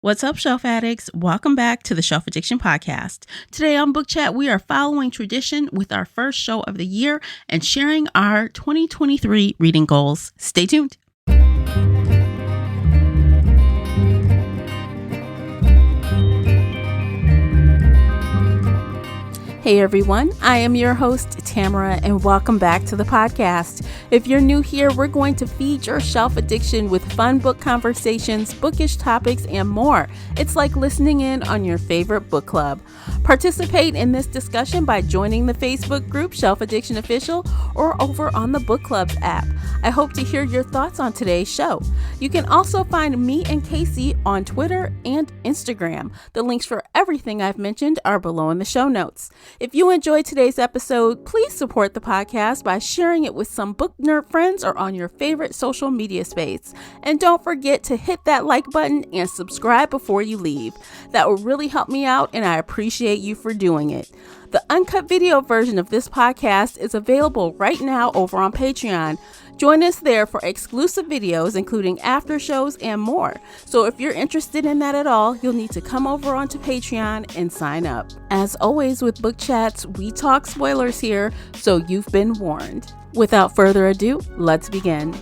What's up, Shelf Addicts? Welcome back to the Shelf Addiction Podcast. Today on Book Chat, we are following tradition with our first show of the year and sharing our 2023 reading goals. Stay tuned. Hey everyone, I am your host, Tamara, and welcome back to the podcast. If you're new here, we're going to feed your shelf addiction with fun book conversations, bookish topics, and more. It's like listening in on your favorite book club. Participate in this discussion by joining the Facebook group Shelf Addiction Official or over on the Book Clubs app. I hope to hear your thoughts on today's show. You can also find me and Casey on Twitter and Instagram. The links for everything I've mentioned are below in the show notes. If you enjoyed today's episode, please support the podcast by sharing it with some book nerd friends or on your favorite social media space. And don't forget to hit that like button and subscribe before you leave. That will really help me out, and I appreciate you for doing it. The uncut video version of this podcast is available right now over on Patreon. Join us there for exclusive videos, including after shows and more. So if you're interested in that at all, you'll need to come over onto Patreon and sign up. As always with Book Chats, we talk spoilers here, so you've been warned. Without further ado, let's begin.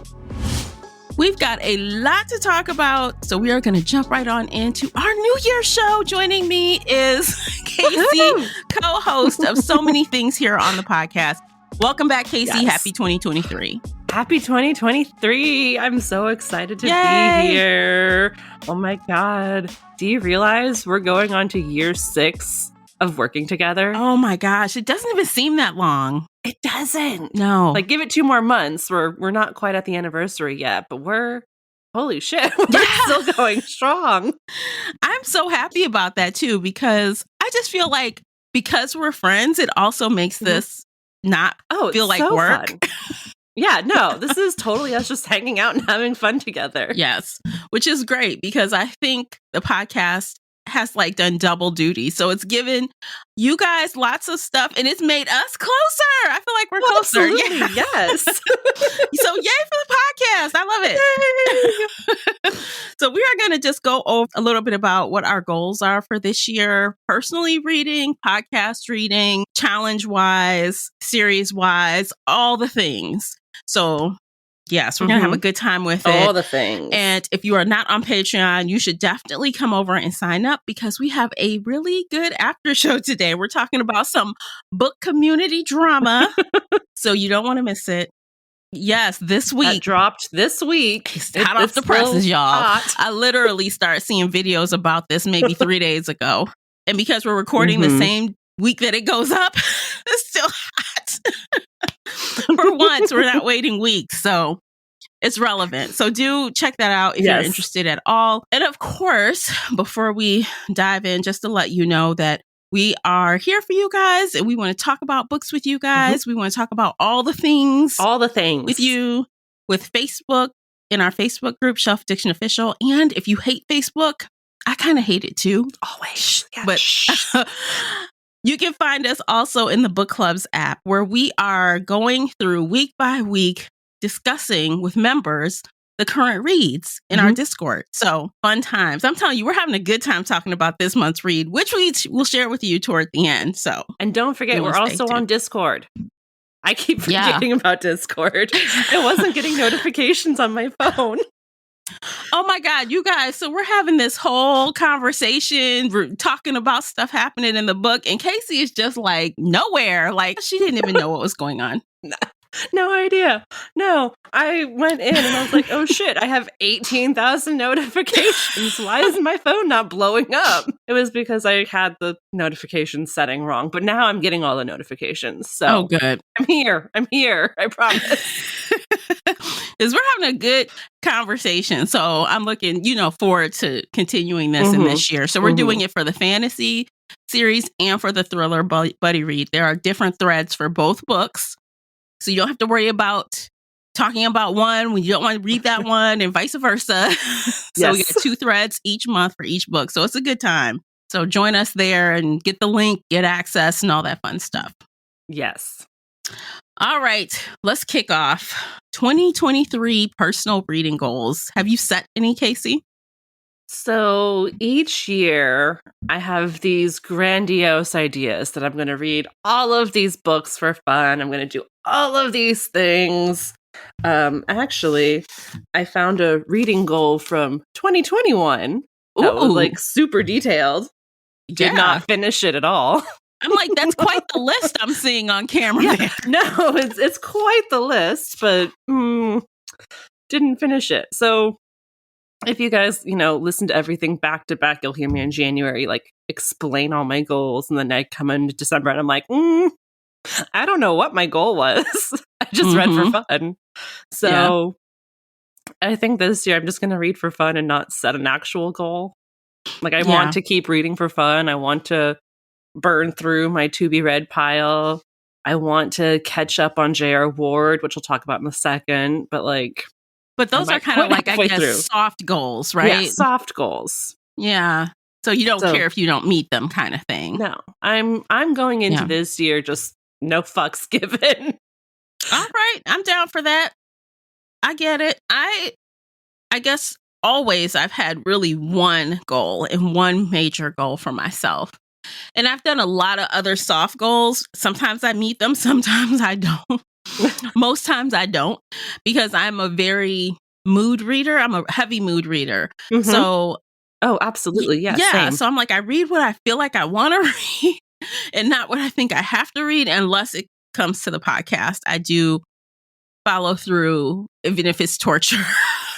We've got a lot to talk about, so we are going to jump right on into our New Year's show. Joining me is Casey, co-host of so many things here on the podcast. Welcome back, Casey. Yes. Happy 2023. Happy 2023. I'm so excited to be here. Oh my God. Do you realize we're going on to year 6 of working together? Oh my gosh. It doesn't even seem that long. It doesn't. No. Like, give it 2 more months. We're not quite at the anniversary yet, but holy shit, we're still going strong. I'm so happy about that too, because I just feel like because we're friends, it also makes this not feel like so work. Yeah, no, this is totally us just hanging out and having fun together. Yes, which is great because I think the podcast has like done double duty. So it's given you guys lots of stuff and it's made us closer. I feel like we're closer. Absolutely, yeah. Yes. So yay for the podcast. I love it. So we are going to just go over a little bit about what our goals are for this year. Personally reading, podcast reading, challenge-wise, series-wise, all the things. So yes, we're going to have a good time with it. All the things. And if you are not on Patreon, you should definitely come over and sign up because we have a really good after show today. We're talking about some book community drama. So you don't want to miss it. Yes, this week. That dropped this week. It's hot off the presses, y'all. Hot. I literally started seeing videos about this maybe 3 days ago. And because we're recording the same week that it goes up, it's still hot. For once, we're not waiting weeks. So it's relevant. So do check that out if you're interested at all. And of course, before we dive in, just to let you know that we are here for you guys and we want to talk about books with you guys. We want to talk about all the things with you, with Facebook, in our Facebook group, Shelf Addiction Official. And if you hate Facebook, I kind of hate it too. Always. Yeah, but you can find us also in the Book Clubs app where we are going through week by week discussing with members the current reads in our Discord. So fun times. I'm telling you, we're having a good time talking about this month's read, which we will share with you toward the end. So, and don't forget, we're also on Discord. I keep forgetting about Discord. I wasn't getting notifications on my phone. Oh my God, you guys. So we're having this whole conversation. We're talking about stuff happening in the book. And Casey is just like nowhere. Like she didn't even know what was going on. No idea. No, I went in and I was like, oh shit, I have 18,000 notifications. Why is my phone not blowing up? It was because I had the notification setting wrong, but now I'm getting all the notifications. So good. I'm here. I promise. Because we're having a good conversation. So I'm looking, forward to continuing this in this year. So we're doing it for the fantasy series and for the thriller buddy read. There are different threads for both books. So you don't have to worry about talking about one when you don't want to read that one and vice versa. So we get 2 threads each month for each book. So it's a good time. So join us there and get the link, get access and all that fun stuff. Yes. All right, let's kick off 2023 personal reading goals. Have you set any, Casey? So each year, I have these grandiose ideas that I'm going to read all of these books for fun. I'm going to do all of these things. Actually, I found a reading goal from 2021 that was Ooh, like super detailed. Did yeah. not finish it at all. I'm like, that's quite the list I'm seeing on camera. Yeah, no, it's quite the list, but didn't finish it. So if you guys, listen to everything back to back, you'll hear me in January, like, explain all my goals. And then I come into December and I'm like, I don't know what my goal was. I just read for fun. So I think this year I'm just going to read for fun and not set an actual goal. Like, I want to keep reading for fun. I want to burn through my to be read pile. I want to catch up on J.R. Ward, which we'll talk about in a second. But those are kind of like, I guess, through. soft goals, right? Yeah, soft goals. Yeah. So you don't care if you don't meet them, kind of thing. No, I'm going into this year just no fucks given. All right, I'm down for that. I get it. I guess always I've had really one goal and one major goal for myself. And I've done a lot of other soft goals. Sometimes I meet them, sometimes I don't. Most times I don't, because I'm a very mood reader. I'm a heavy mood reader. Mm-hmm. So, absolutely. Yeah. Same. So I'm like, I read what I feel like I want to read and not what I think I have to read, unless it comes to the podcast. I do follow through, even if it's torture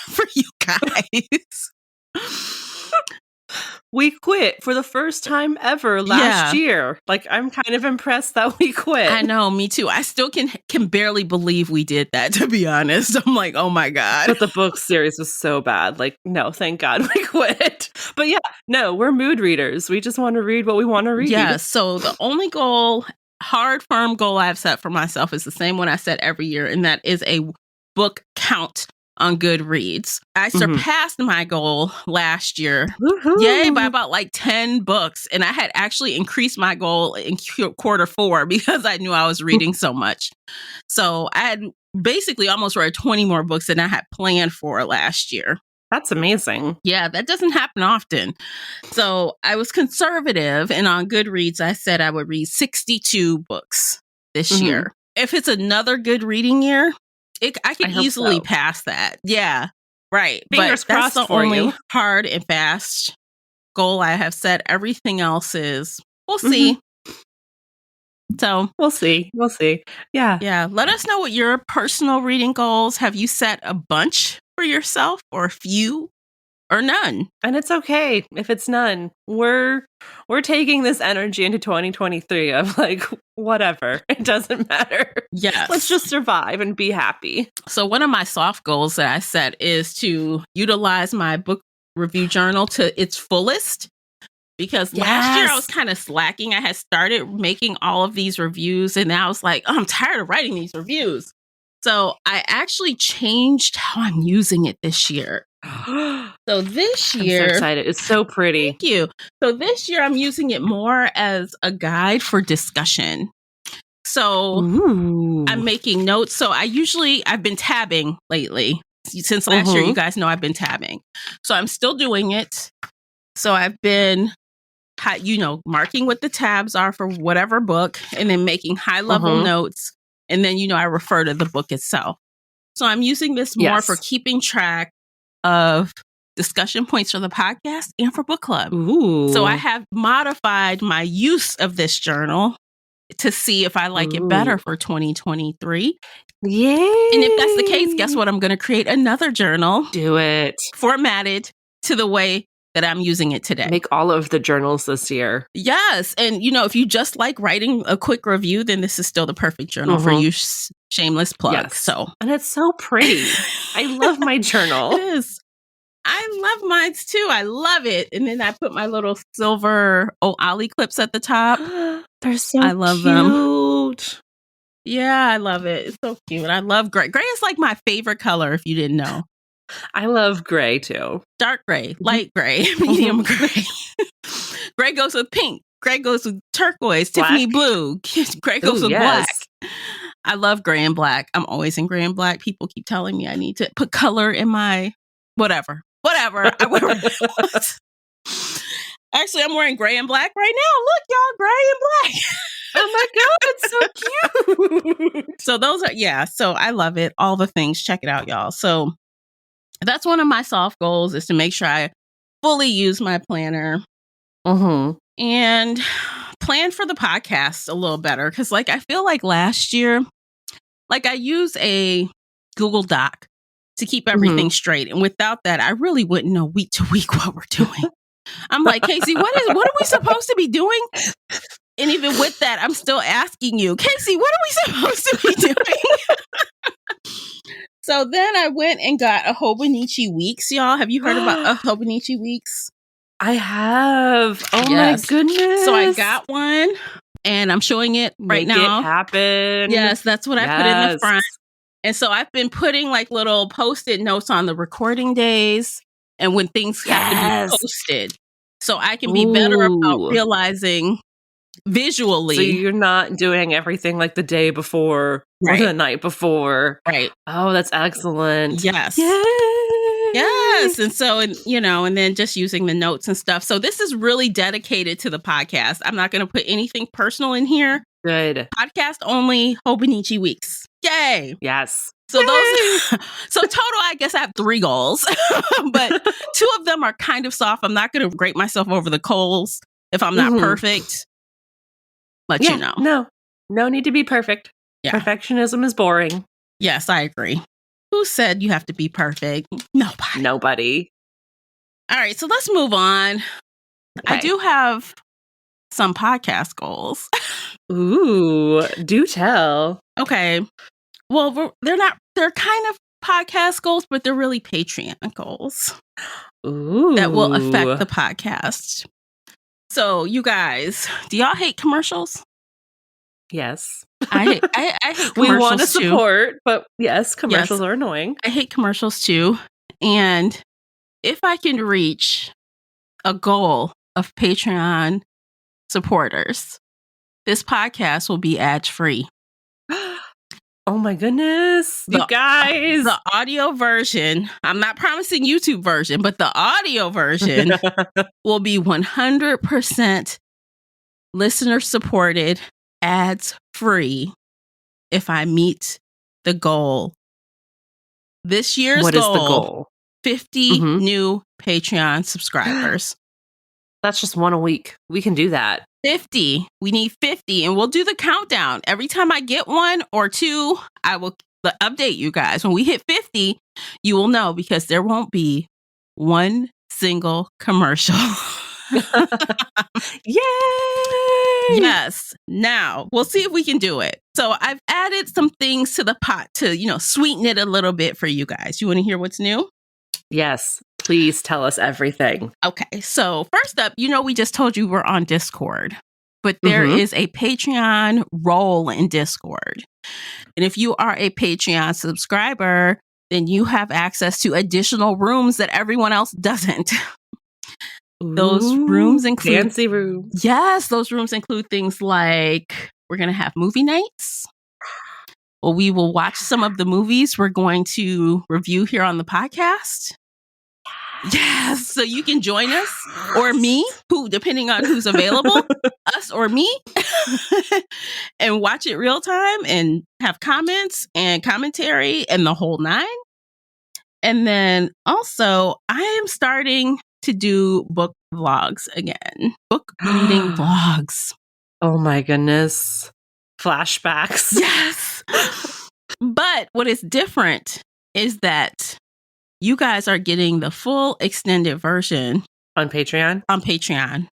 for you guys. We quit for the first time ever last year. Like, I'm kind of impressed that we quit. I know, me too. I still can barely believe we did that, to be honest. I'm like, oh my God. But the book series was so bad. Like, no, thank God we quit. But yeah, no, we're mood readers. We just want to read what we want to read. Yeah, so the only hard, firm goal I've set for myself is the same one I set every year, and that is a book count on Goodreads. I surpassed my goal last year. Woo-hoo. Yay, by about like 10 books. And I had actually increased my goal in quarter 4 because I knew I was reading so much. So I had basically almost read 20 more books than I had planned for last year. That's amazing. Yeah, that doesn't happen often. So I was conservative, and on Goodreads, I said I would read 62 books this year. If it's another good reading year, I can easily pass that. Yeah, right. Fingers crossed that's the for only you. hard and fast goal I have set. Everything else is, we'll see. So we'll see. Yeah. Yeah. Let us know what your personal reading goals. Have you set a bunch for yourself, or a few, or none? And it's okay if it's none. We're taking this energy into 2023 of like, whatever. It doesn't matter. Yes. Let's just survive and be happy. So one of my soft goals that I set is to utilize my book review journal to its fullest. Because last year I was kind of slacking. I had started making all of these reviews, and now I was like, oh, I'm tired of writing these reviews. So I actually changed how I'm using it this year. So this year, I'm so excited. It's so pretty. Thank you. So this year I'm using it more as a guide for discussion. So I'm making notes. So I've been tabbing lately. Since last year, you guys know I've been tabbing. So I'm still doing it. So I've been marking what the tabs are for whatever book, and then making high level notes. And then, I refer to the book itself. So I'm using this more for keeping track of discussion points for the podcast and for book club. Ooh. So I have modified my use of this journal to see if I like it better for 2023. Yay. And if that's the case, guess what? I'm going to create another journal. Do it. Formatted to the way that I'm using it today. Make all of the journals this year. Yes. And, if you just like writing a quick review, then this is still the perfect journal for you. Shameless plug. Yes. So, and it's so pretty. I love my journal. It is. I love mine too. I love it. And then I put my little silver Ollie clips at the top. They're so I love cute. them. Yeah, I love it. It's so cute. I love gray. Gray is like my favorite color, if you didn't know. I love gray too. Dark gray, light gray, medium gray. Gray goes with pink. Gray goes with turquoise, Black. Tiffany blue. Gray goes with black. I love gray and black. I'm always in gray and black. People keep telling me I need to put color in my whatever. whatever. I wear Actually, I'm wearing gray and black right now. Look, y'all, gray and black. Oh my God, it's so cute. So those are, so I love it. All the things. Check it out, y'all. So that's one of my soft goals, is to make sure I fully use my planner and plan for the podcast a little better. Because I feel like last year, I use a Google Doc to keep everything straight. And without that, I really wouldn't know week to week what we're doing. I'm like, Casey, what are we supposed to be doing? And even with that, I'm still asking you, Casey, what are we supposed to be doing? So then I went and got a Hobonichi Weeks, y'all. Have you heard about a Hobonichi Weeks? I have. Oh my goodness. So I got one and I'm showing it right now. Make it happen. Yes, that's what I put in the front. And so I've been putting little Post-it notes on the recording days and when things have to be posted. So I can be better about realizing visually. So you're not doing everything the day before or the night before. Right. Oh, that's excellent. Yes. Yay! Yes. And so, and then just using the notes and stuff. So this is really dedicated to the podcast. I'm not going to put anything personal in here. Good. Podcast only Hobonichi Weeks. Yay. Yes. So so total, I guess I have 3 goals, but 2 of them are kind of soft. I'm not going to grate myself over the coals if I'm not perfect. But no need to be perfect. Yeah. Perfectionism is boring. Yes, I agree. Who said you have to be perfect? Nobody. All right, so let's move on. Okay. I do have some podcast goals. Ooh, do tell. Okay. Well, they're kind of podcast goals, but they're really Patreon goals. Ooh. That will affect the podcast. So, you guys, do y'all hate commercials? Yes. I hate commercials. We want to support, but yes, commercials are annoying. I hate commercials too. And if I can reach a goal of Patreon supporters, this podcast will be ad-free. Oh my goodness. You guys. The audio version, I'm not promising YouTube version, but the audio version will be 100% listener supported, ads free if I meet the goal. This year's What is the goal? 50 new Patreon subscribers. That's just 1 a week. We can do that. 50. We need 50 and we'll do the countdown. Every time I get 1 or 2, I will update you guys. When we hit 50, you will know because there won't be one single commercial. Yay! Yes. Now, we'll see if we can do it. So I've added some things to the pot to, sweeten it a little bit for you guys. You want to hear what's new? Yes. Please tell us everything. Okay. So first up, we just told you we're on Discord, but there is a Patreon role in Discord. And if you are a Patreon subscriber, then you have access to additional rooms that everyone else doesn't. Those rooms include fancy rooms. Yes, those rooms include things like we're going to have movie nights. Well, we will watch some of the movies we're going to review here on the podcast. Yes, so you can join us or me, depending on who's available, us or me, and watch it real time and have comments and commentary and the whole 9. And then also, I am starting to do book vlogs again. Book reading vlogs. Oh my goodness. Flashbacks. Yes. But what is different is that you guys are getting the full extended version on Patreon.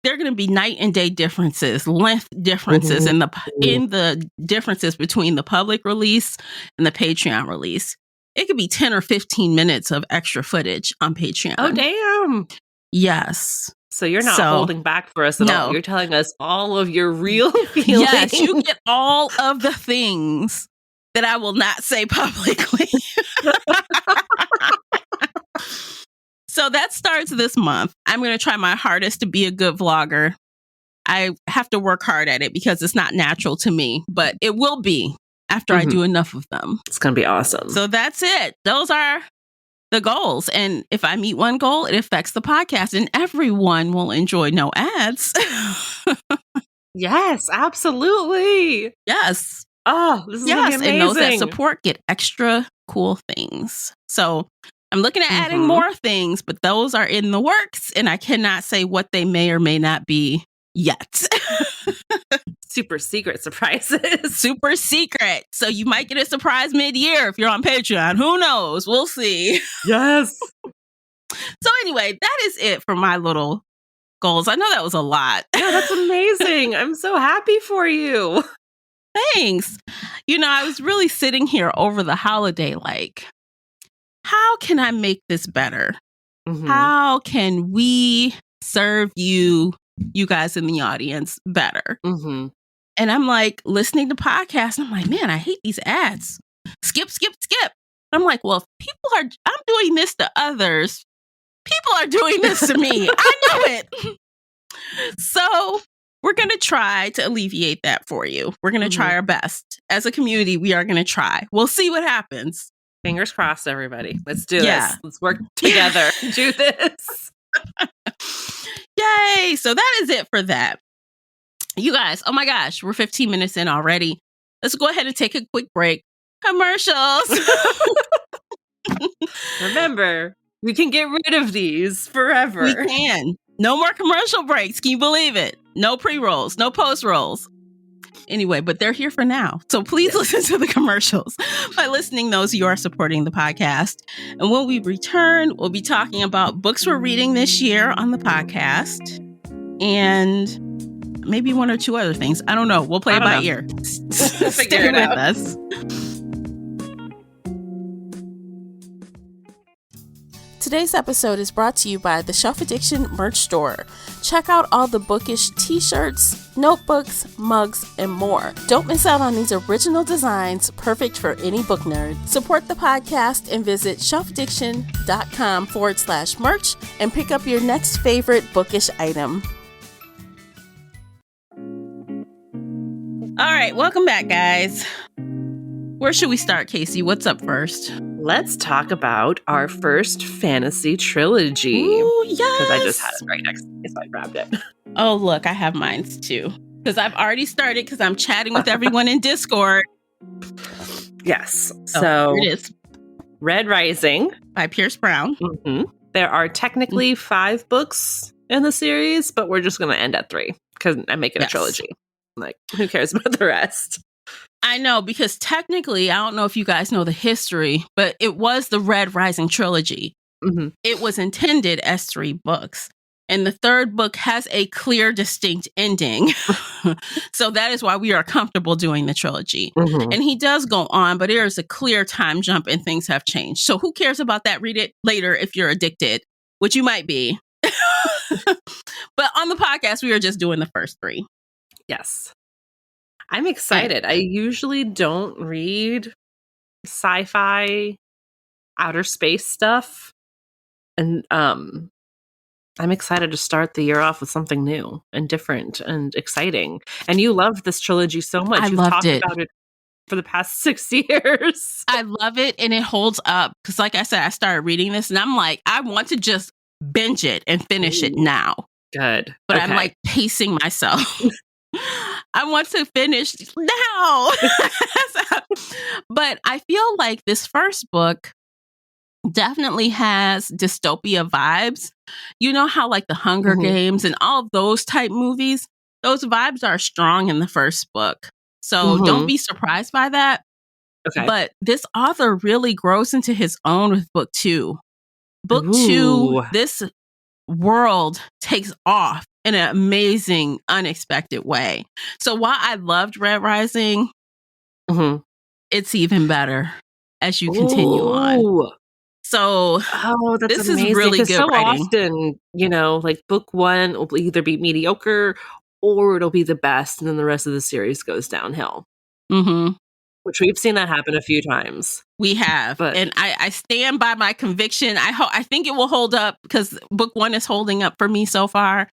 There are going to be night and day differences, length differences in the differences between the public release and the Patreon release. It could be 10 or 15 minutes of extra footage on Patreon. Oh, damn. Yes. So you're not holding back for us at all. You're telling us all of your real feelings. Yes, you get all of the things that I will not say publicly. So that starts this month. I'm going to try my hardest to be a good vlogger. I have to work hard at it because it's not natural to me, but it will be after I do enough of them. It's going to be awesome. So that's it. Those are the goals. And if I meet one goal, it affects the podcast and everyone will enjoy no ads. Yes, absolutely. Yes. Oh, this is going to be amazing. And those that support get extra cool things. So I'm looking at adding more things, but those are in the works and I cannot say what they may or may not be yet. Super secret surprises. Super secret. So you might get a surprise mid-year if you're on Patreon. Who knows? We'll see. Yes. So anyway, that is it for my little goals. I know that was a lot. Yeah, that's amazing. I'm so happy for you. Thanks. I was really sitting here over the holiday like, how can I make this better? How can we serve you guys in the audience better? And I'm like listening to podcasts. And I'm like, man, I hate these ads. Skip. I'm like, well, I'm doing this to others. People are doing this to me. I know it. So we're going to try to alleviate that for you. We're going to try our best. As a community, we are going to try. We'll see what happens. Fingers crossed, everybody. Let's do this. Let's work together. Do this. Yay. So that is it for that. You guys, oh my gosh, we're 15 minutes in already. Let's go ahead and take a quick break. Commercials. Remember, we can get rid of these forever. We can. No more commercial breaks. Can you believe it? No pre-rolls, no post-rolls. Anyway, but they're here for now. So please listen to the commercials. By listening those, you are supporting the podcast. And when we return, we'll be talking about books we're reading this year on the podcast. And maybe one or two other things. I don't know. We'll play it by ear. We'll figure it out. With us. Today's episode is brought to you by the Shelf Addiction merch store. Check out all the bookish t-shirts, notebooks, mugs, and more. Don't miss out on these original designs, perfect for any book nerd. Support the podcast and visit shelfaddiction.com/merch and pick up your next favorite bookish item. All right, welcome back, guys. Where should we start, Casey? What's up first? Let's talk about our first fantasy trilogy. Ooh, yes! Because I just had it right next to me, so I grabbed it. Oh, look, I have mine too. Because I've already started because I'm chatting with everyone in Discord. Yes. So here it is. Red Rising By Pierce Brown. There are technically 5 books in the series, but we're just going to end at 3 because I'm making a trilogy. Like, who cares about the rest? I know, because technically, I don't know if you guys know the history, but it was the Red Rising trilogy. It was intended as 3 books. And the 3rd book has a clear, distinct ending. So that is why we are comfortable doing the trilogy. And he does go on, but there is a clear time jump and things have changed. So who cares about that? Read it later if you're addicted, which you might be. But on the podcast, we are just doing the first 3. Yes. I'm excited. I usually don't read sci-fi, outer space stuff. And I'm excited to start the year off with something new and different and exciting. And you loved this trilogy so much. You've talked about it for the past 6 years. I love it, and it holds up. Because like I said, I started reading this, and I'm like, I want to just binge it and finish it now. Good. But I'm like pacing myself. I want to finish now. But I feel like this first book definitely has dystopia vibes. You know how like the Hunger Games and all of those type movies, those vibes are strong in the first book. So don't be surprised by that. Okay. But this author really grows into his own with book 2. Book 2, this world takes off in an amazing, unexpected way. So while I loved Red Rising, it's even better as you continue on. So that's this amazing. Is really good so writing. Often, like book 1 will either be mediocre or it'll be the best, and then the rest of the series goes downhill. Which we've seen that happen a few times. We have. And I stand by my conviction. I think it will hold up because book 1 is holding up for me so far.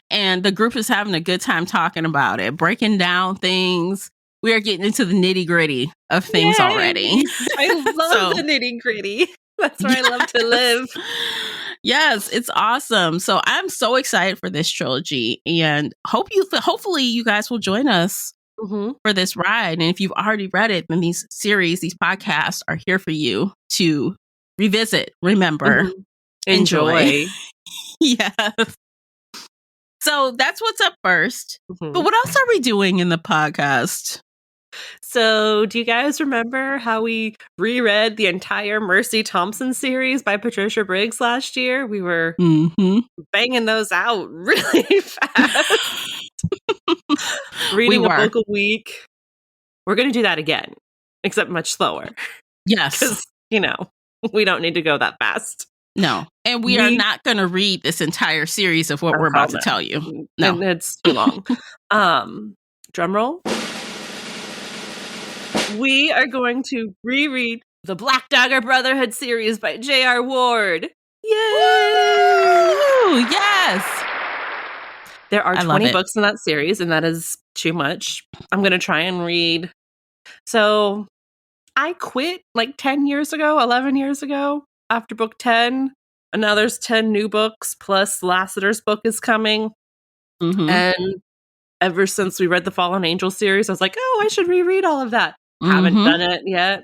And the group is having a good time talking about it, breaking down things. We are getting into the nitty gritty of things already. I love the nitty gritty. That's where I love to live. Yes, it's awesome. So I'm so excited for this trilogy, and hopefully you guys will join us for this ride. And if you've already read it, then these podcasts are here for you to revisit, remember, enjoy. Yes. So that's what's up first. But what else are we doing in the podcast? So, do you guys remember how we reread the entire Mercy Thompson series by Patricia Briggs last year? We were banging those out really fast. Reading a book a week. We're going to do that again, except much slower. Yes. Because, we don't need to go that fast. No. And we are not going to read this entire series of what we're about to tell you. No. And it's too long. Drum roll. We are going to reread the Black Dagger Brotherhood series by J.R. Ward. Yay! Woo! Yes! There are 20 books in that series, and that is too much. I'm going to try and read. So I quit like 10 years ago, 11 years ago, after book 10. And now there's 10 new books, plus Lassiter's book is coming. And ever since we read the Fallen Angel series, I was like, oh, I should reread all of that. Haven't done it yet.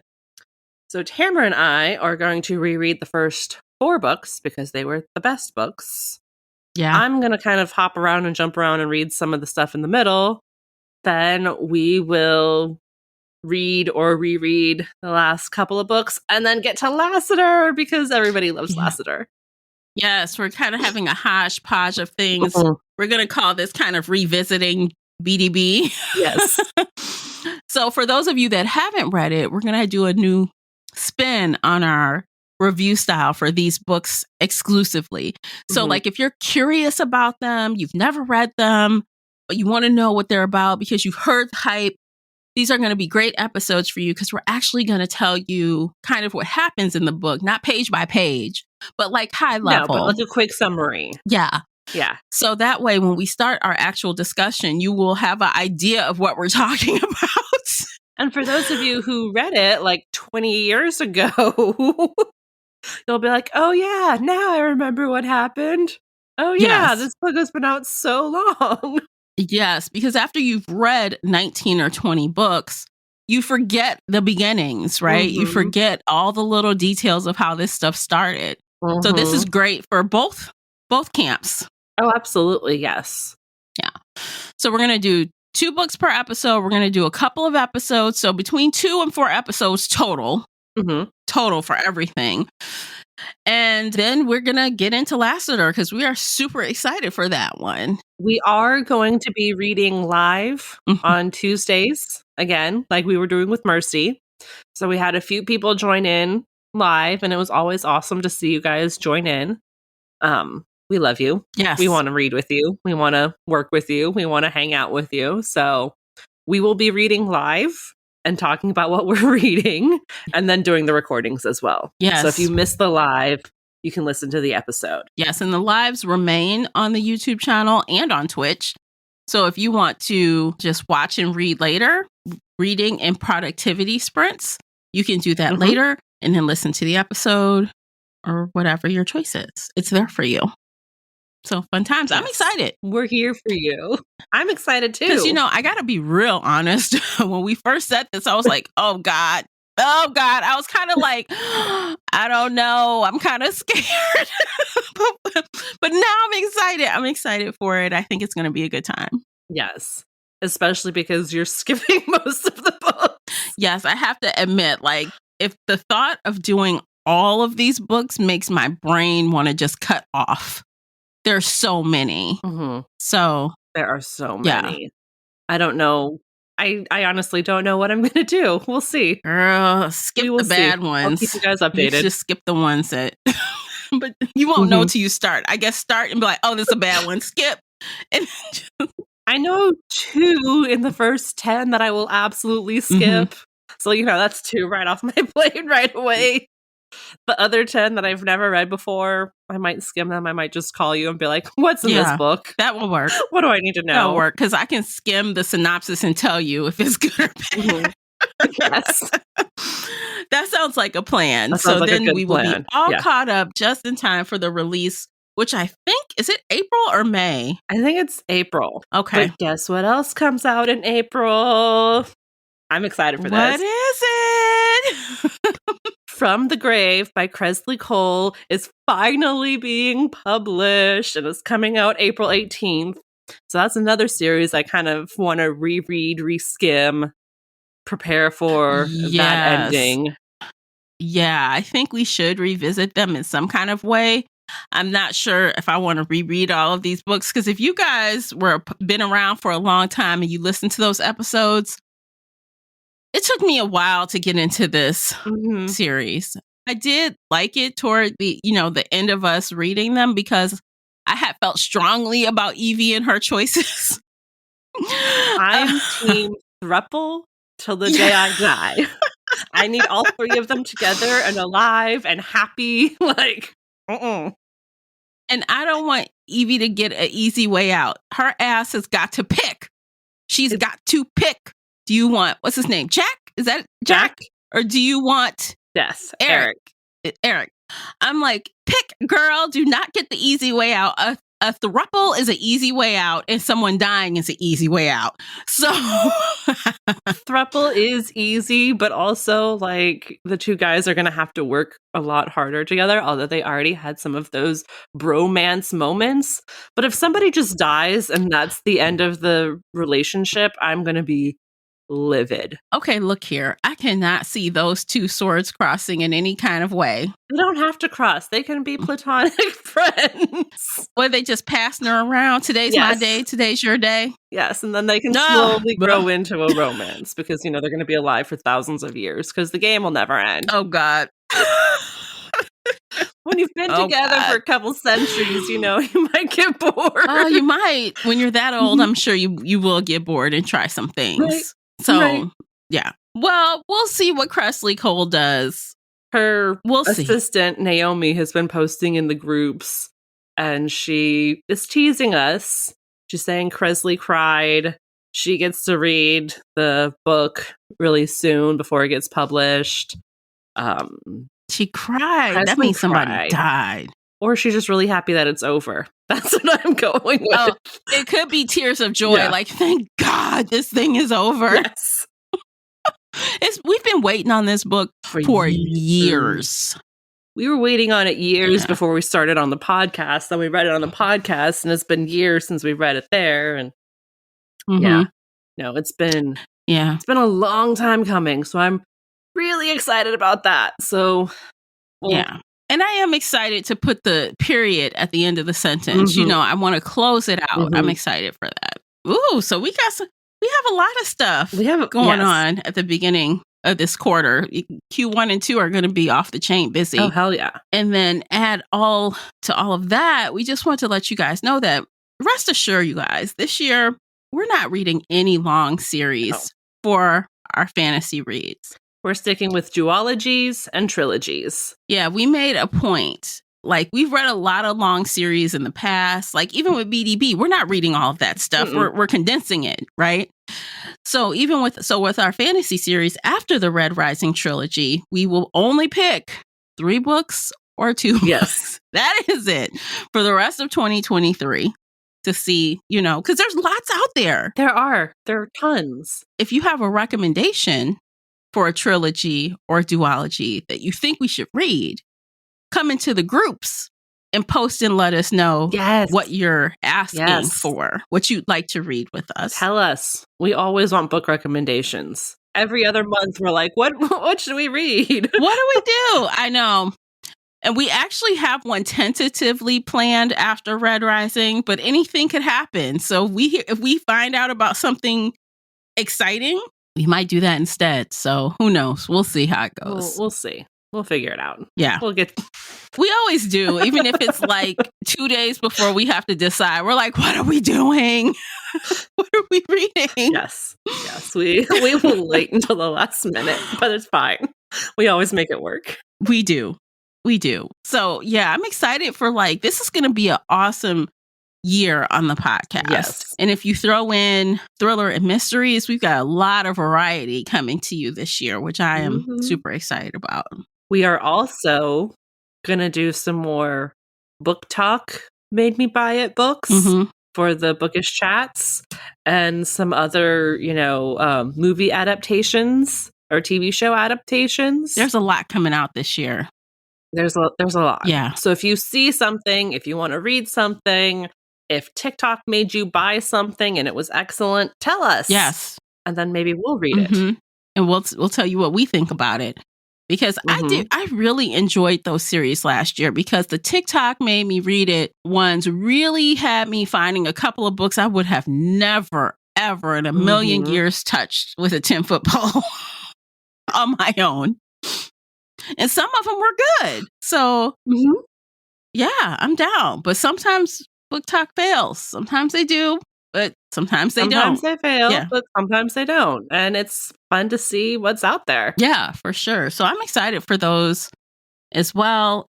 So Tamara and I are going to reread the first 4 books because they were the best books. Yeah. I'm going to kind of hop around and jump around and read some of the stuff in the middle. Then we will read or reread the last couple of books and then get to Lassiter because everybody loves Lassiter. Yes, we're kind of having a hodgepodge of things. We're going to call this kind of revisiting BDB. Yes. So for those of you that haven't read it, we're going to do a new spin on our review style for these books exclusively. So like if you're curious about them, you've never read them, but you want to know what they're about because you've heard hype, these are going to be great episodes for you because we're actually going to tell you kind of what happens in the book, not page by page, but like high level. No, but like a quick summary. Yeah. Yeah. So that way, when we start our actual discussion, you will have an idea of what we're talking about. And for those of you who read it like 20 years ago, you'll be like, oh yeah, now I remember what happened. Oh yeah, this book has been out so long. Yes, because after you've read 19 or 20 books, you forget the beginnings, right? You forget all the little details of how this stuff started. So this is great for both camps. Oh, absolutely. Yes. Yeah. So we're going to do 2 books per episode. We're going to do a couple of episodes. So between 2 and 4 episodes total, total for everything. And then we're going to get into Lassiter because we are super excited for that one. We are going to be reading live on Tuesdays again, like we were doing with Mercy. So we had a few people join in live, and it was always awesome to see you guys join in. We love you. Yes. We want to read with you. We want to work with you. We want to hang out with you. So we will be reading live and talking about what we're reading and then doing the recordings as well. Yes. So if you missed the live, you can listen to the episode. Yes. And the lives remain on the YouTube channel and on Twitch. So if you want to just watch and read later, reading in productivity sprints, you can do that later and then listen to the episode or whatever your choice is. It's there for you. So fun times. I'm excited. We're here for you. I'm excited too. Because, I got to be real honest. When we first said this, I was like, oh God. I was kind of like, I don't know. I'm kind of scared. but now I'm excited. I'm excited for it. I think it's going to be a good time. Yes. Especially because you're skipping most of the books. Yes. I have to admit, like, if the thought of doing all of these books makes my brain want to just cut off. There's so many. So there are so many. I don't know. I honestly don't know what I'm going to do. We'll see. Girl, skip the bad ones. I'll keep you guys updated. You just skip the ones that, but you won't know till you start. I guess start and be like, oh, this is a bad one. Skip. And I know 2 in the first 10 that I will absolutely skip. So, that's 2 right off my plate right away. The other 10 that I've never read before, I might skim them. I might just call you and be like, what's in this book? That will work. What do I need to know? That'll work because I can skim the synopsis and tell you if it's good or bad. Yes. That sounds like a plan. That So sounds like a then good we will be plan. all Yeah. caught up just in time for the release, which I think, is it April or May? I think it's April. Okay. But guess what else comes out in April? I'm excited for What this. is it? From the Grave by Kresley Cole is finally being published and is coming out April 18th. So that's another series I kind of want to reread, reskim, prepare for that Yes. ending. Yeah, I think we should revisit them in some kind of way. I'm not sure if I want to reread all of these books, because if you guys been around for a long time and you listen to those episodes, it took me a while to get into this series. I did like it toward the end of us reading them, because I had felt strongly about Evie and her choices. I'm team thruple till the day I die. I need all three of them together and alive and happy. And I don't want Evie to get an easy way out. Her ass has got to pick. She's got to pick. Do you want, what's his name? Jack? Is that Jack? Or do you want Eric? Eric. I'm like, pick, girl. Do not get the easy way out. A throuple is an easy way out, and someone dying is an easy way out. So throuple is easy, but also like the two guys are going to have to work a lot harder together, although they already had some of those bromance moments. But if somebody just dies and that's the end of the relationship, I'm going to be livid. Okay, look here. I cannot see those two swords crossing in any kind of way. They don't have to cross. They can be platonic friends. Or they just passing her around. Today's my day. Today's your day. Yes, and then they can slowly grow into a romance, because, they're going to be alive for thousands of years, because the game will never end. Oh, God. When you've been together for a couple centuries, you might get bored. Oh, you might. When you're that old, I'm sure you will get bored and try some things. Right. So, yeah. Well, we'll see what Kresley Cole does. Her assistant, Naomi, has been posting in the groups, and she is teasing us. She's saying Kresley cried. She gets to read the book really soon before it gets published. She cried. That means somebody died. Or she's just really happy that it's over. That's what I'm going with. Oh, it could be tears of joy. Yeah. Like, thank God this thing is over. Yes. We've been waiting on this book for years. We were waiting on it years before we started on the podcast. Then we read it on the podcast, and it's been years since we read it there. And it's been a long time coming. So I'm really excited about that. So and I am excited to put the period at the end of the sentence. I want to close it out. I'm excited for that. Ooh, so we have a lot of stuff going on at the beginning of this quarter. Q1 and 2 are going to be off the chain busy. Oh, hell yeah. And then add all of that, we just want to let you guys know that, rest assured, you guys, this year, we're not reading any long series for our fantasy reads. We're sticking with duologies and trilogies. Yeah, we made a point. Like, we've read a lot of long series in the past. Like, even with BDB, we're not reading all of that stuff. We're condensing it, right? So with our fantasy series after the Red Rising trilogy, we will only pick 3 books or 2 books. That is it for the rest of 2023 to see, because there's lots out there. There are tons. If you have a recommendation for a trilogy or a duology that you think we should read, come into the groups and post and let us know what you're asking for, what you'd like to read with us. Tell us. We always want book recommendations. Every other month, we're like, what should we read? What do we do? I know. And we actually have one tentatively planned after Red Rising, but anything could happen. So if we find out about something exciting, we might do that instead. So who knows? We'll see how it goes. We'll see. We'll figure it out. Yeah. We always do, even if it's like 2 days before we have to decide. We're like, what are we doing? What are we reading? Yes. We will wait until the last minute, but it's fine. We always make it work. We do. So yeah, I'm excited for this is going to be an awesome year on the podcast. Yes. And if you throw in thriller and mysteries, we've got a lot of variety coming to you this year, which I am super excited about. We are also going to do some more book talk, made me buy it books for the bookish chats, and some other, movie adaptations or TV show adaptations. There's a lot coming out this year. There's a lot. Yeah. So if you see something, if you want to read something, if TikTok made you buy something and it was excellent, tell us. Yes. And then maybe we'll read it. And we'll tell you what we think about it. Because I really enjoyed those series last year, because the TikTok made me read it ones really had me finding a couple of books I would have never, ever in a million years touched with a 10-foot pole on my own. And some of them were good. So, yeah, I'm down. But sometimes book talk fails. Sometimes they do, but sometimes they don't. Sometimes they fail, but sometimes they don't. And it's fun to see what's out there. Yeah, for sure. So I'm excited for those as well.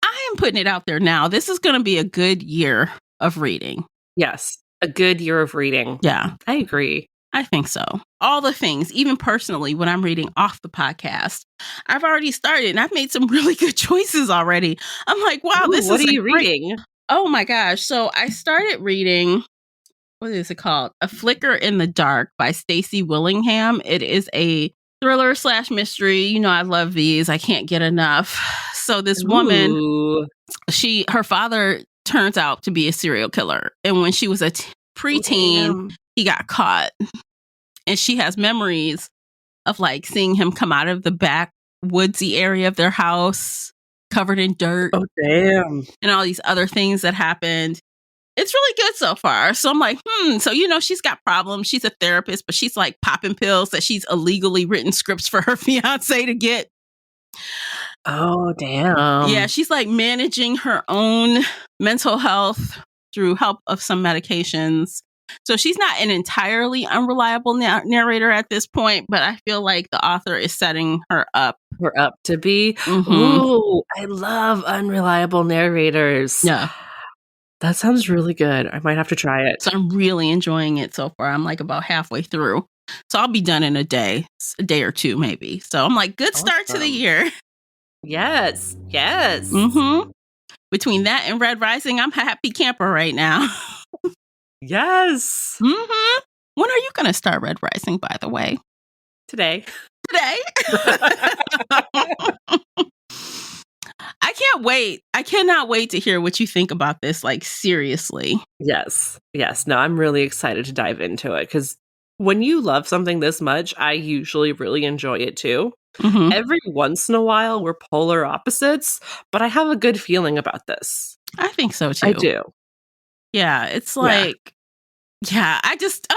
I am putting it out there now. This is going to be a good year of reading. Yes, a good year of reading. Yeah. I agree. I think so. All the things, even personally, when I'm reading off the podcast, I've already started and I've made some really good choices already. I'm like, wow, what are you reading? Oh my gosh. So I started reading, what is it called? A Flicker in the Dark by Stacey Willingham. It is a thriller / mystery. I love these. I can't get enough. So this woman, her father turns out to be a serial killer. And when she was a preteen, he got caught. And she has memories of seeing him come out of the back woodsy area of their house covered in dirt. Oh, damn. And all these other things that happened. It's really good so far. So I'm like, So, she's got problems. She's a therapist, but she's popping pills that she's illegally written scripts for her fiance to get. Oh, damn. Yeah, she's managing her own mental health through help of some medications. So she's not an entirely unreliable narrator at this point, but I feel like the author is setting her up. To be. Ooh, I love unreliable narrators. Yeah. That sounds really good. I might have to try it. So I'm really enjoying it so far. I'm about halfway through. So I'll be done in a day or two maybe. So I'm good start to the year. Yes. Yes. Between that and Red Rising, I'm a happy camper right now. Yes. When are you going to start Red Rising, by the way? Today. I can't wait. I cannot wait to hear what you think about this, seriously. Yes. No, I'm really excited to dive into it, because when you love something this much, I usually really enjoy it too. Every once in a while, we're polar opposites, but I have a good feeling about this. I think so too. I do. Yeah, it's I just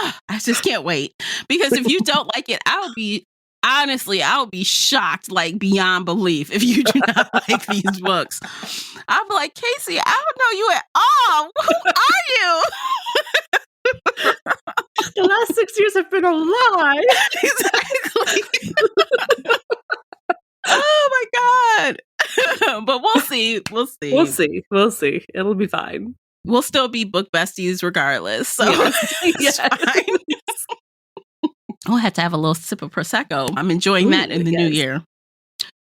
can't wait, because if you don't like it, I'll be shocked beyond belief if you do not like these books. I'll be like, Casey, I don't know you at all. Who are you? The last 6 years have been a lie. Exactly. Oh my God. But we'll see. We'll see. It'll be fine. We'll still be book besties regardless. So it's fine. I'll have to have a little sip of Prosecco. I'm enjoying that in the new year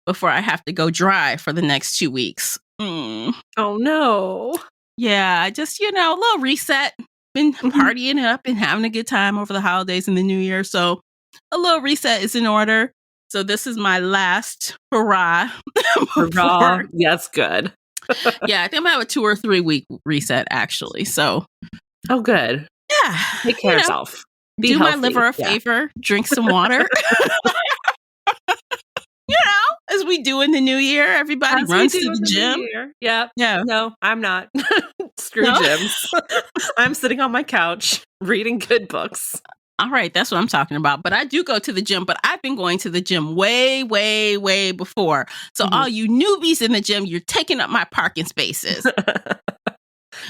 before I have to go dry for the next 2 weeks. Oh, no. Yeah, just, a little reset. Been partying up and having a good time over the holidays and the new year. So a little reset is in order. So this is my last hurrah. Hurrah. That's good. Yeah, I think I'm going to have a 2 or 3 week reset, actually. So. Oh, good. Yeah. Take care of yourself. Be do healthy. My liver a favor, drink some water. As we do in the new year, everybody runs to the gym. Yeah. No, I'm not. Screw gyms. I'm sitting on my couch reading good books. All right, that's what I'm talking about. But I do go to the gym, but I've been going to the gym way, way, way before. So all you newbies in the gym, you're taking up my parking spaces.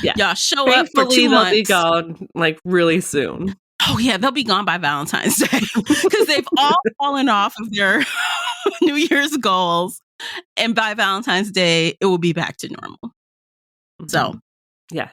Yeah. Y'all show up for 2 months. They'll be gone really soon. Oh, yeah, they'll be gone by Valentine's Day because they've all fallen off of their New Year's goals. And by Valentine's Day, it will be back to normal. So, yes.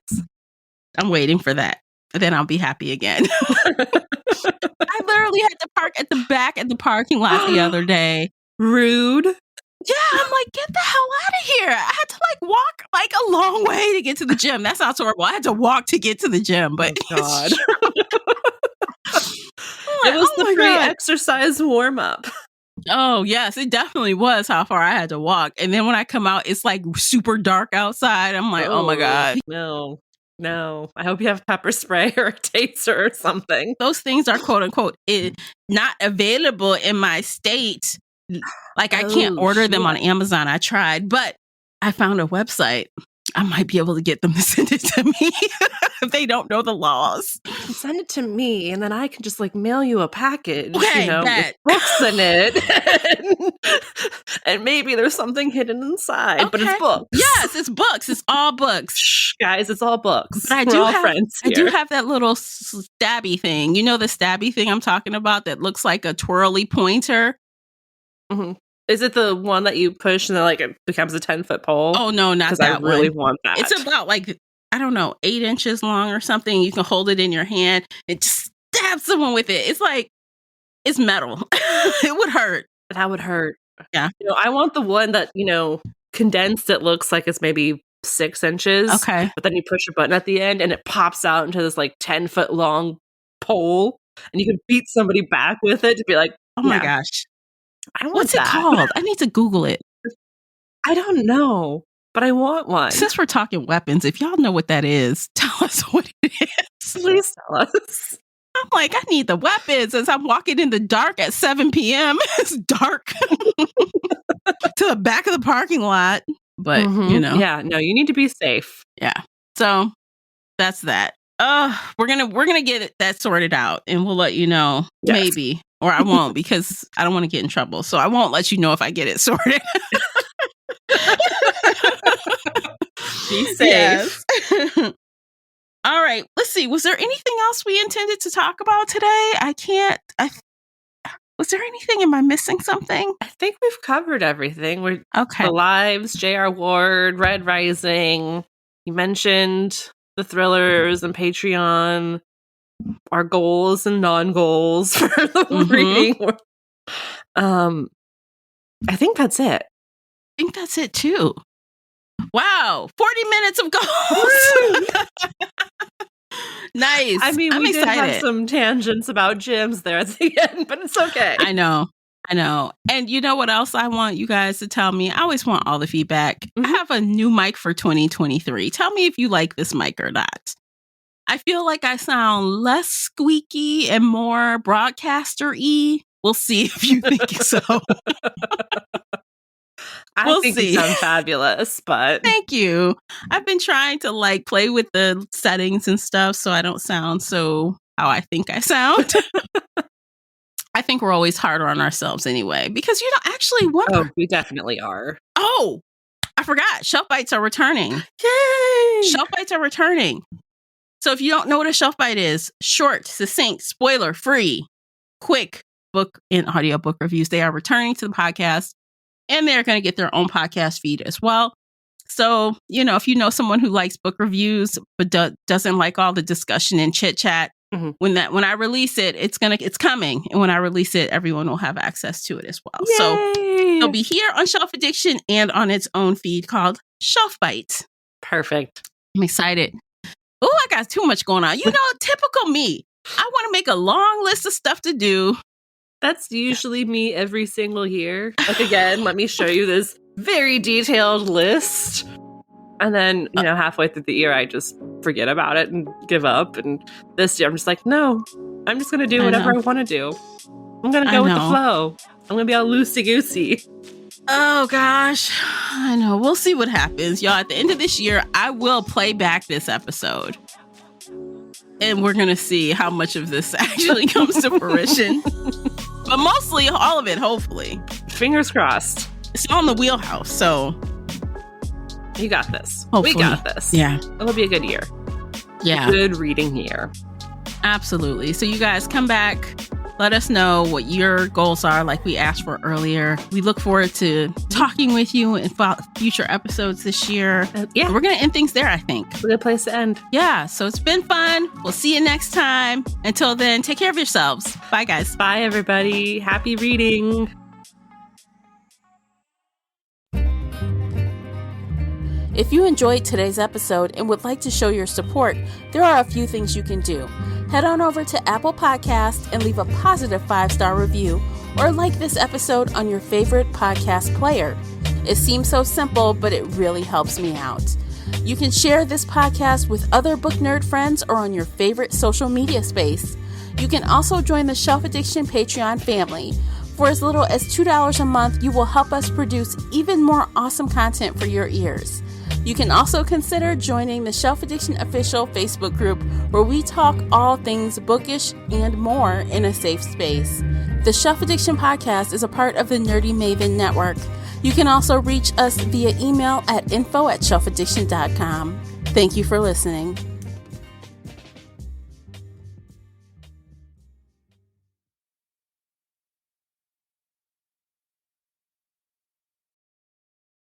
I'm waiting for that. Then I'll be happy again. I literally had to park at the back at the parking lot the other day. Rude. Yeah, I'm like, get the hell out of here. I had to walk a long way to get to the gym. That sounds horrible. I had to walk to get to the gym, but oh, God. It was the free exercise warm-up. Oh, yes, it definitely was how far I had to walk. And then when I come out, it's super dark outside. I'm like, oh my God. No. I hope you have pepper spray or a taser or something. Those things are quote unquote not available in my state. I can't order them on Amazon. I tried, but I found a website. I might be able to get them to send it to me if they don't know the laws. Send it to me, and then I can just mail you a package, okay, with books in it, and maybe there's something hidden inside. Okay. But it's books. Yes, it's books. It's all books. Shh, guys, it's all books. But We're all friends here. I do have that little stabby thing. You know the stabby thing I'm talking about that looks like a twirly pointer. Mm-hmm. Is it the one that you push and then it becomes a 10-foot pole? Oh, no, not that one. I really want that. It's about 8 inches long or something. You can hold it in your hand and just stab someone with it. It's metal. It would hurt. That would hurt. Yeah. I want the one that, condensed. It looks like it's maybe 6 inches. Okay. But then you push a button at the end and it pops out into this 10-foot long pole. And you can beat somebody back with it to be like, oh my gosh. I want What's that. It called? I need to Google it. I don't know, but I want one. Since we're talking weapons, if y'all know what that is, tell us what it is. Please tell us. I'm I need the weapons as I'm walking in the dark at 7 p.m. It's dark to the back of the parking lot. But, Yeah, no, you need to be safe. Yeah. So that's that. We're gonna get that sorted out and we'll let you know. Yes. Maybe. Or I won't because I don't want to get in trouble. So I won't let you know if I get it sorted. Be safe. Yes. All right. Let's see. Was there anything else we intended to talk about today? Was there anything? Am I missing something? I think we've covered everything. Okay. The Lives, J.R. Ward, Red Rising. You mentioned the thrillers and Patreon. Our goals and non-goals for the reading. I think that's it. I think that's it too. Wow, 40 minutes of goals. Nice. I mean, we excited. did have some tangents about gyms there at the end, but it's okay. I know. And you know what else I want you guys to tell me? I always want all the feedback. Mm-hmm. I have a new mic for 2023. Tell me if you like this mic or not. I feel like I sound less squeaky and more broadcaster-y. We'll see if you think so. I think you sound fabulous, but... Thank you. I've been trying to play with the settings and stuff so I don't sound so how I think I sound. I think we're always harder on ourselves anyway, because actually... Oh, we definitely are. Oh, I forgot. Shelf Bites are returning. Yay! Shelf Bites are returning. So if you don't know what a shelf bite is, short, succinct, spoiler-free, quick book and audiobook reviews. They are returning to the podcast, and they're going to get their own podcast feed as well. So, if you know someone who likes book reviews but doesn't like all the discussion and chit-chat, when I release it, it's coming. And when I release it, everyone will have access to it as well. Yay! So it'll be here on Shelf Addiction and on its own feed called Shelf Bites. Perfect. I'm excited. Oh, I got too much going on. Typical me. I want to make a long list of stuff to do. That's usually me every single year. Again, let me show you this very detailed list. And then, halfway through the year, I just forget about it and give up. And this year, I'm just no, I'm just going to do whatever I want to do. I'm going to go with the flow. I'm going to be all loosey-goosey. Oh, gosh. I know. We'll see what happens. Y'all, at the end of this year, I will play back this episode. And we're going to see how much of this actually comes to fruition. But mostly, all of it, hopefully. Fingers crossed. It's all in the wheelhouse, so... You got this. Hopefully. We got this. Yeah. It'll be a good year. Yeah. A good reading year. Absolutely. So you guys come back Let us know what your goals are, like we asked for earlier. We look forward to talking with you in future episodes this year. Yeah. We're going to end things there, I think. It's a good place to end. Yeah, so it's been fun. We'll see you next time. Until then, take care of yourselves. Bye, guys. Bye, everybody. Happy reading. If you enjoyed today's episode and would like to show your support, there are a few things you can do. Head on over to Apple Podcasts and leave a positive 5-star review, or like this episode on your favorite podcast player. It seems so simple, but it really helps me out. You can share this podcast with other book nerd friends or on your favorite social media space. You can also join the Shelf Addiction Patreon family. For as little as $2 a month, you will help us produce even more awesome content for your ears. You can also consider joining the Shelf Addiction official Facebook group, where we talk all things bookish and more in a safe space. The Shelf Addiction podcast is a part of the Nerdy Maven Network. You can also reach us via email at info@shelfaddiction.com. Thank you for listening.